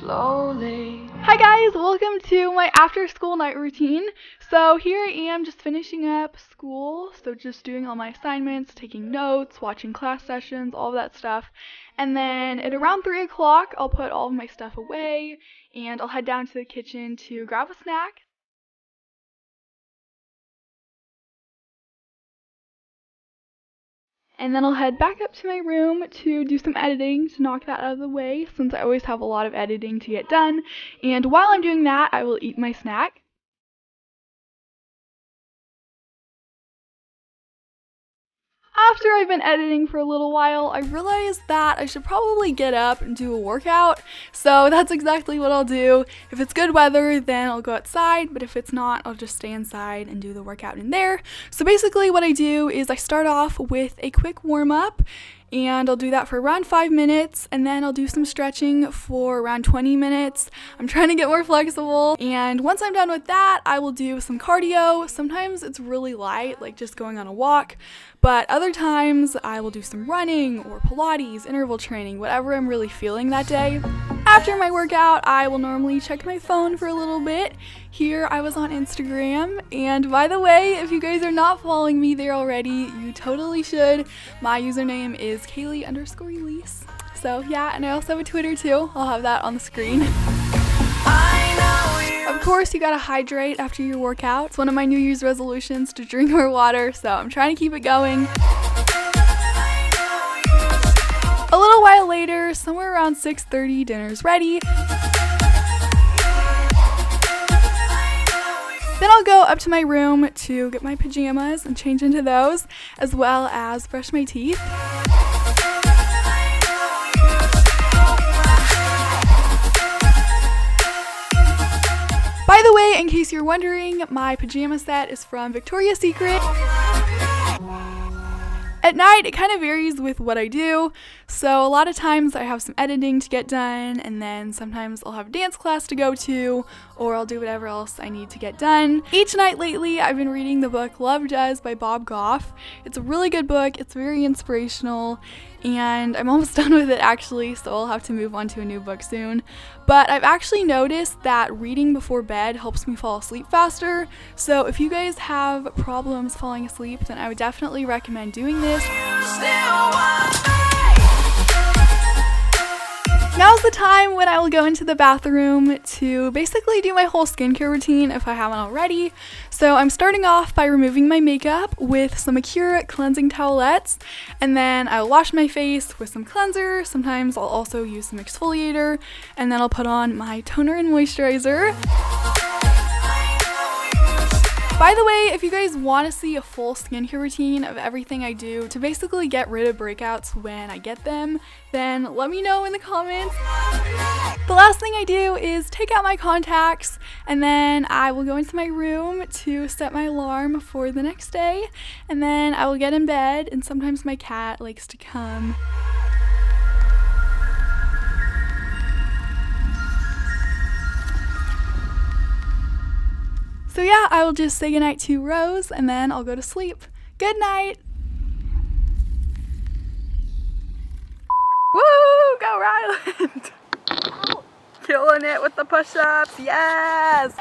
slowly. Hi guys, welcome to my after school night routine. So here I am just finishing up school, so just doing all my assignments, taking notes, watching class sessions, all of that stuff. And then at around 3 o'clock, I'll put all of my stuff away and I'll head down to the kitchen to grab a snack. And then I'll head back up to my room to do some editing to knock that out of the way, since I always have a lot of editing to get done. And while I'm doing that, I will eat my snack. After I've been editing for a little while, I realized that I should probably get up and do a workout, so that's exactly what I'll do. If it's good weather, then I'll go outside, but if it's not, I'll just stay inside and do the workout in there. So basically what I do is I start off with a quick warm-up, and I'll do that for around 5 minutes, and then I'll do some stretching for around 20 minutes. I'm trying to get more flexible, and once I'm done with that, I will do some cardio. Sometimes it's really light, like just going on a walk, but other times I will do some running or Pilates, interval training, whatever I'm really feeling that day. After my workout, I will normally check my phone for a little bit. Here I was on Instagram, and by the way, if you guys are not following me there already, you totally should. My username is Kaylee_Elise. So yeah, and I also have a Twitter too. I'll have that on the screen. Of course, you gotta hydrate after your workout. It's one of my New Year's resolutions to drink more water, so I'm trying to keep it going. A little while later, somewhere around 6:30, dinner's ready. Then I'll go up to my room to get my pajamas and change into those, as well as brush my teeth. By the way, in case you're wondering, my pajama set is from Victoria's Secret. At night, it kind of varies with what I do, so a lot of times I have some editing to get done, and then sometimes I'll have a dance class to go to, or I'll do whatever else I need to get done. Each night lately, I've been reading the book Love Does by Bob Goff. It's a really good book, it's very inspirational, and I'm almost done with it actually, so I'll have to move on to a new book soon. But I've actually noticed that reading before bed helps me fall asleep faster, so if you guys have problems falling asleep, then I would definitely recommend doing this. Now's the time when I will go into the bathroom to basically do my whole skincare routine if I haven't already. So I'm starting off by removing my makeup with some Acura cleansing towelettes, and then I'll wash my face with some cleanser. Sometimes I'll also use some exfoliator, and then I'll put on my toner and moisturizer. By the way, if you guys want to see a full skincare routine of everything I do to basically get rid of breakouts when I get them, then let me know in the comments. The last thing I do is take out my contacts, and then I will go into my room to set my alarm for the next day, and then I will get in bed, and sometimes my cat likes to come. So yeah, I will just say goodnight to Rose, and then I'll go to sleep. Good night! Woo! Go Ryland! Killing it with the push-ups, yes!